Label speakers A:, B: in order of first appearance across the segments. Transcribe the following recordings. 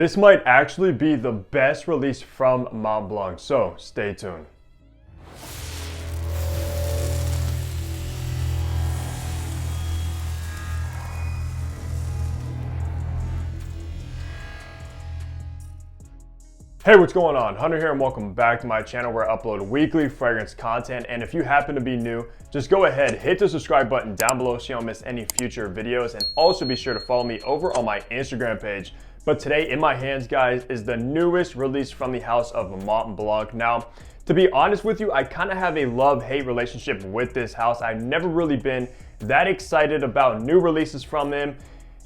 A: This might actually be the best release from Montblanc, so stay tuned. Hey, what's going on? Hunter here and welcome back to my channel where I upload weekly fragrance content. And if you happen to be new, just go ahead, hit the subscribe button down below so you don't miss any future videos, and also be sure to follow me over on my Instagram page. But today in my hands, guys, is the newest release from the house of Montblanc. Now, to be honest with you, I kind of have a love-hate relationship with this house. I've never really been that excited about new releases from them.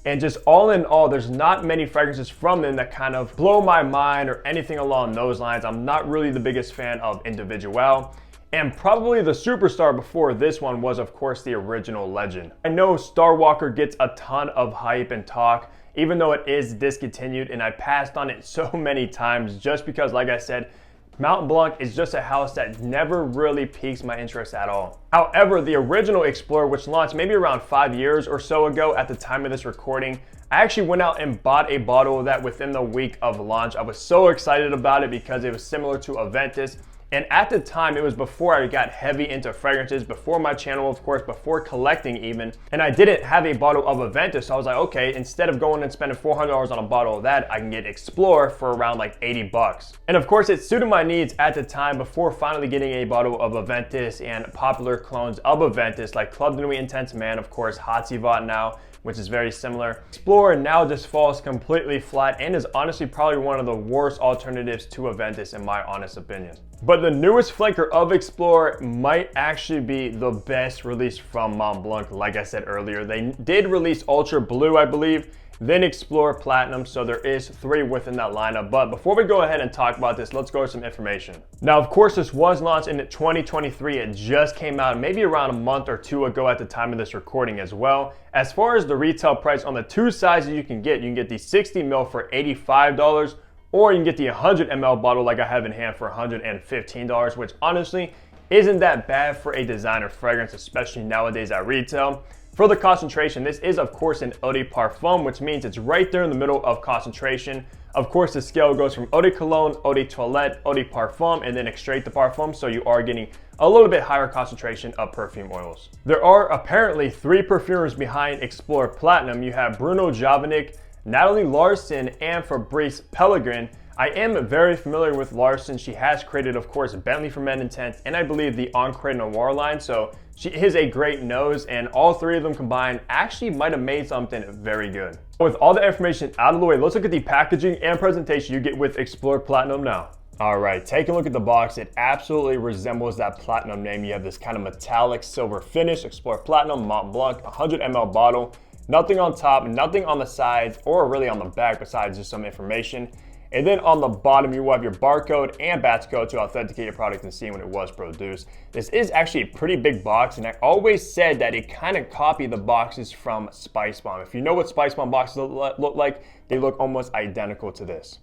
A: And just all in all, there's not many fragrances from them that kind of blow my mind or anything along those lines. I'm not really the biggest fan of Individual. And probably the superstar before this one was, of course, the original Legend. I know Star Walker gets a ton of hype and talk, even though it is discontinued, and I passed on it so many times just because, like I said, Montblanc is just a house that never really piques my interest at all. However, the original Explorer, which launched maybe around 5 years or so ago at the time of this recording, I actually went out and bought a bottle of that within the week of launch. I was so excited about it because it was similar to Aventus. And at the time, it was before I got heavy into fragrances, before my channel, of course, before collecting even. And I didn't have a bottle of Aventus, so I was like, okay, instead of going and spending $400 on a bottle of that, I can get Explorer for around like 80 bucks. And of course, it suited my needs at the time before finally getting a bottle of Aventus and popular clones of Aventus, like Club de Nuit Intense Man, of course, hacivat now, which is very similar. Explorer now just falls completely flat and is honestly probably one of the worst alternatives to Aventus in my honest opinion. But the newest flanker of Explorer might actually be the best release from Montblanc. Like I said earlier, they did release Ultra Blue, I believe, then Explorer Platinum, so there is 3 within that lineup. But before we go ahead and talk about this, let's go over some information. Now, of course, this was launched in 2023. It just came out maybe around a month or 2 ago at the time of this recording as well. As far as the retail price on the 2 sizes you can get the 60 ml for $85, or you can get the 100 ml bottle like I have in hand for $115, which honestly isn't that bad for a designer fragrance, especially nowadays at retail. For the concentration, this is of course an eau de parfum, which means it's right there in the middle of concentration. Of course, the scale goes from eau de cologne, eau de toilette, eau de parfum, and then extrait de parfum, so you are getting a little bit higher concentration of perfume oils. There are apparently 3 perfumers behind Explorer Platinum. You have Bruno Jovanik, Natalie Larson, and Fabrice Pellegrin. I am very familiar with Larson. She has created, of course, Bentley for Men Intense, and I believe the Encre Noir line, so she is a great nose, and all 3 of them combined actually might have made something very good. With all the information out of the way, let's look at the packaging and presentation you get with Explorer Platinum now. All right, take a look at the box. It absolutely resembles that Platinum name. You have this kind of metallic silver finish, Explorer Platinum, Montblanc, 100 ml bottle. Nothing on top, nothing on the sides, or really on the back besides just some information. And then on the bottom, you will have your barcode and batch code to authenticate your product and see when it was produced. This is actually a pretty big box, and I always said that it kind of copied the boxes from Spice Bomb. If you know what Spice Bomb boxes look like, they look almost identical to this.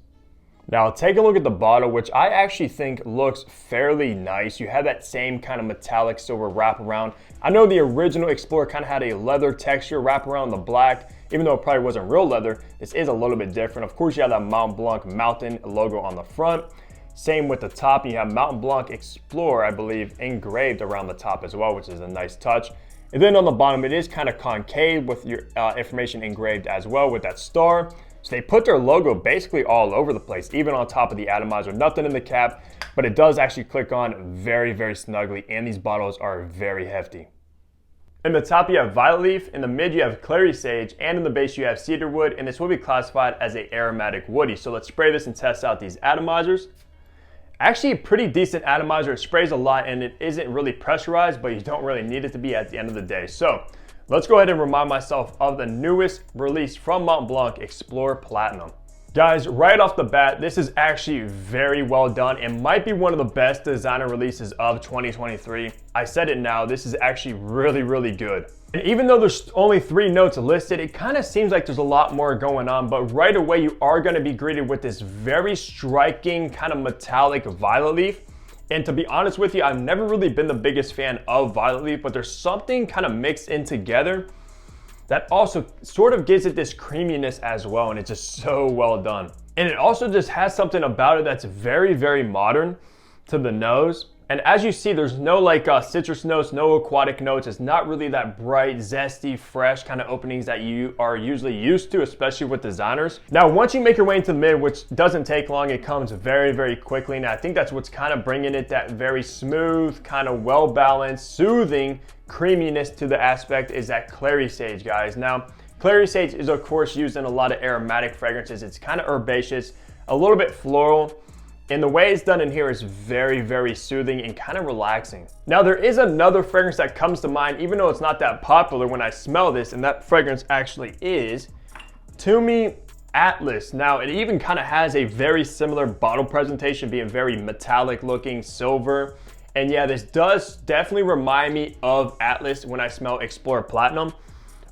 A: Now take a look at the bottle, which I actually think looks fairly nice. You have that same kind of metallic silver wraparound. I know the original Explorer kind of had a leather texture wraparound the black, even though it probably wasn't real leather. This is a little bit different. Of course, you have that Montblanc mountain logo on the front. Same with the top. You have Montblanc Explorer, I believe, engraved around the top as well, which is a nice touch. And then on the bottom, it is kind of concave with your information engraved as well with that star. So they put their logo basically all over the place, even on top of the atomizer. Nothing in the cap, but it does actually click on very, very snugly, and these bottles are very hefty. In the top, you have violet leaf, in the mid, you have clary sage, and in the base, you have cedar wood, and this will be classified as an aromatic woody. So let's spray this and test out these atomizers. Actually, a pretty decent atomizer. It sprays a lot, and it isn't really pressurized, but you don't really need it to be at the end of the day. So let's go ahead and remind myself of the newest release from Montblanc, Explorer Platinum. Guys, right off the bat, this is actually very well done and might be one of the best designer releases of 2023. I said it now, this is actually really, really good. And even though there's only 3 notes listed, it kind of seems like there's a lot more going on, but right away you are going to be greeted with this very striking kind of metallic violet leaf. And to be honest with you, I've never really been the biggest fan of violet leaf, but there's something kind of mixed in together that also sort of gives it this creaminess as well, and it's just so well done. And it also just has something about it that's very, very modern to the nose. And as you see, there's no like citrus notes, no aquatic notes. It's not really that bright, zesty, fresh kind of openings that you are usually used to, especially with designers. Now, once you make your way into the mid, which doesn't take long, it comes very, very quickly. And I think that's what's kind of bringing it that very smooth, kind of well-balanced, soothing creaminess to the aspect is that clary sage, guys. Now, clary sage is of course used in a lot of aromatic fragrances. It's kind of herbaceous, a little bit floral. And the way it's done in here is very, very soothing and kind of relaxing. Now, there is another fragrance that comes to mind, even though it's not that popular when I smell this, and that fragrance actually is, to me, Atlas. Now, it even kind of has a very similar bottle presentation, being very metallic looking, silver. And yeah, this does definitely remind me of Atlas when I smell Explorer Platinum.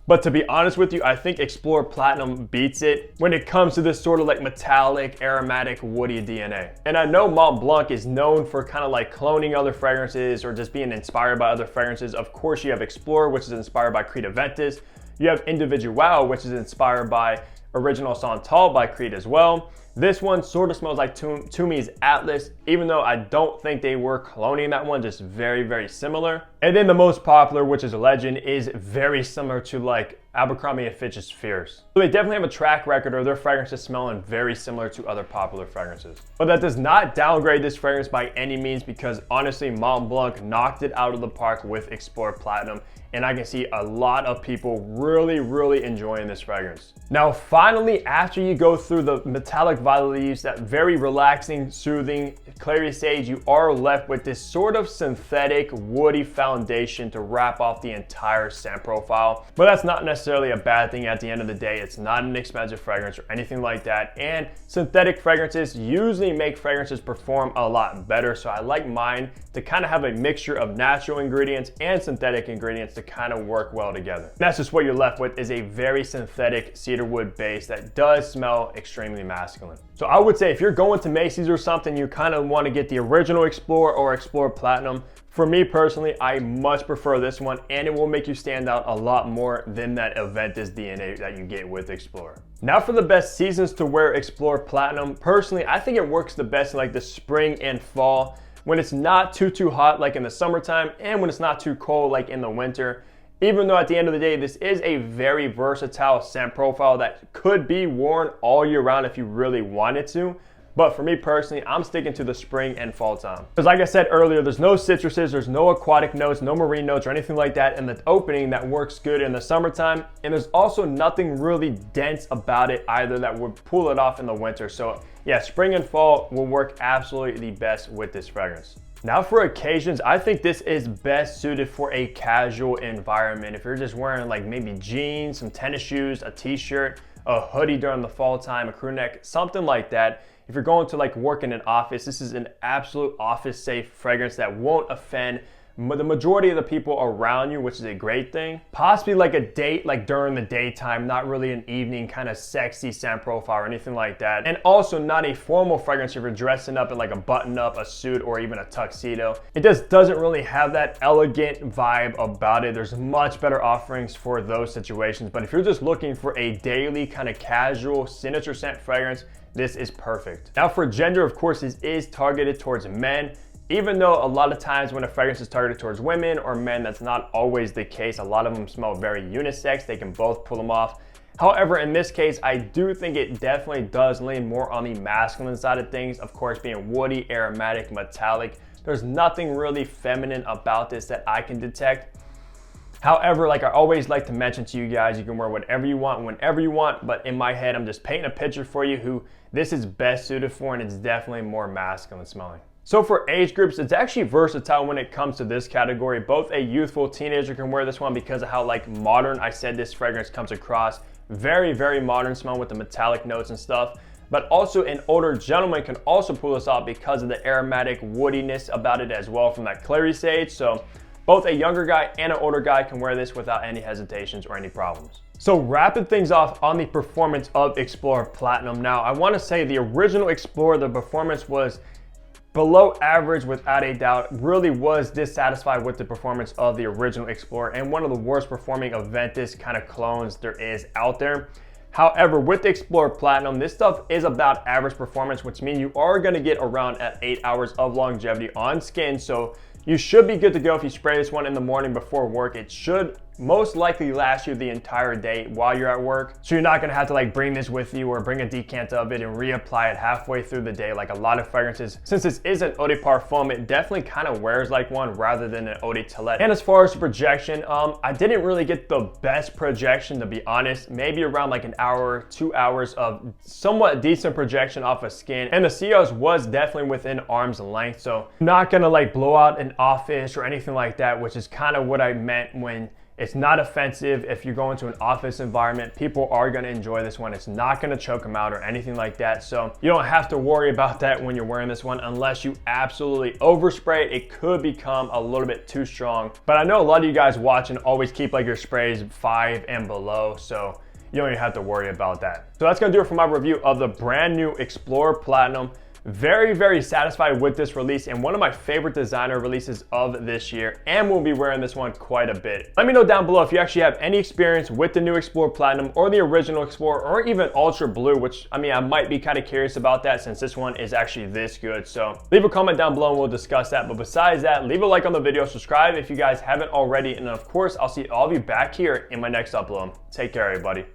A: But to be honest with you, I think Explorer Platinum beats it when it comes to this sort of like metallic, aromatic, woody DNA. And I know Montblanc is known for kind of like cloning other fragrances or just being inspired by other fragrances. Of course, you have Explorer, which is inspired by Creed Aventus. You have Individual, which is inspired by Original Santal by Creed as well. This one sort of smells like to me's Atlas, even though I don't think they were cloning that one, just very, very similar. And then the most popular, which is Legend, is very similar to like Abercrombie & Fitch's Fierce. So they definitely have a track record of their fragrances smelling very similar to other popular fragrances. But that does not downgrade this fragrance by any means, because honestly, Montblanc knocked it out of the park with Explorer Platinum. And I can see a lot of people really, really enjoying this fragrance. Now, finally, after you go through the metallic violet leaves, that very relaxing, soothing clary sage, you are left with this sort of synthetic, woody foundation to wrap off the entire scent profile. But that's not necessarily a bad thing at the end of the day. It's not an expensive fragrance or anything like that. And synthetic fragrances usually make fragrances perform a lot better. So I like mine to kind of have a mixture of natural ingredients and synthetic ingredients to kind of work well together. And that's just what you're left with, is a very synthetic cedarwood base that does smell extremely masculine. So I would say if you're going to Macy's or something, you kind of want to get the original Explorer or Explorer Platinum. For me personally, I much prefer this one, and it will make you stand out a lot more than that Aventus DNA that you get with Explorer. Now for the best seasons to wear Explorer Platinum, personally, I think it works the best in like the spring and fall, when it's not too hot like in the summertime, and when it's not too cold like in the winter. Even though at the end of the day, this is a very versatile scent profile that could be worn all year round if you really wanted to. But for me personally, I'm sticking to the spring and fall time. Because like I said earlier, there's no citruses, there's no aquatic notes, no marine notes or anything like that in the opening that works good in the summertime. And there's also nothing really dense about it either that would pull it off in the winter. So yeah, spring and fall will work absolutely the best with this fragrance. Now for occasions, I think this is best suited for a casual environment. If you're just wearing like maybe jeans, some tennis shoes, a t-shirt, a hoodie during the fall time, a crew neck, something like that. If you're going to like work in an office, this is an absolute office safe fragrance that won't offend the majority of the people around you, which is a great thing. Possibly like a date, like during the daytime, not really an evening kind of sexy scent profile or anything like that. And also not a formal fragrance if you're dressing up in like a button up, a suit, or even a tuxedo. It just doesn't really have that elegant vibe about it. There's much better offerings for those situations. But if you're just looking for a daily kind of casual signature scent fragrance, this is perfect. Now for gender, of course, this is targeted towards men. Even though a lot of times when a fragrance is targeted towards women or men, that's not always the case. A lot of them smell very unisex. They can both pull them off. However, in this case, I do think it definitely does lean more on the masculine side of things. Of course, being woody, aromatic, metallic. There's nothing really feminine about this that I can detect. However, like I always like to mention to you guys, you can wear whatever you want, whenever you want, but in my head, I'm just painting a picture for you who this is best suited for, and it's definitely more masculine smelling. So for age groups, it's actually versatile when it comes to this category. Both a youthful teenager can wear this one because of how like modern I said this fragrance comes across. Very, very modern smell with the metallic notes and stuff. But also an older gentleman can also pull this off because of the aromatic woodiness about it as well from that clary sage. So both a younger guy and an older guy can wear this without any hesitations or any problems. So wrapping things off on the performance of Explorer Platinum. Now I want to say the original Explorer, the performance was below average without a doubt. Really was dissatisfied with the performance of the original Explorer and one of the worst performing Aventus kind of clones there is out there. However, with the Explorer Platinum, this stuff is about average performance, which means you are gonna get around at 8 hours of longevity on skin. So you should be good to go if you spray this one in the morning before work. It should most likely last you the entire day while you're at work. So you're not gonna have to like bring this with you or bring a decant of it and reapply it halfway through the day like a lot of fragrances. Since this is an eau de parfum, it definitely kind of wears like one rather than an eau de toilette. And as far as the projection, I didn't really get the best projection, to be honest. Maybe around like an hour, 2 hours of somewhat decent projection off of skin. And the COs was definitely within arm's length. So not gonna like blow out an office or anything like that, which is kind of what I meant when it's not offensive. If you go into an office environment, people are gonna enjoy this one. It's not gonna choke them out or anything like that. So you don't have to worry about that when you're wearing this one unless you absolutely overspray it. It could become a little bit too strong. But I know a lot of you guys watching always keep like your sprays 5 and below. So you don't even have to worry about that. So that's gonna do it for my review of the brand new Explorer Platinum. Very, very satisfied with this release and one of my favorite designer releases of this year, and we'll be wearing this one quite a bit. Let me know down below if you actually have any experience with the new Explorer Platinum or the original Explorer or even Ultra Blue, which I mean, I might be kind of curious about that since this one is actually this good. So leave a comment down below and we'll discuss that. But besides that, leave a like on the video, subscribe if you guys haven't already, and of course, I'll see all of you back here in my next upload. Take care, everybody.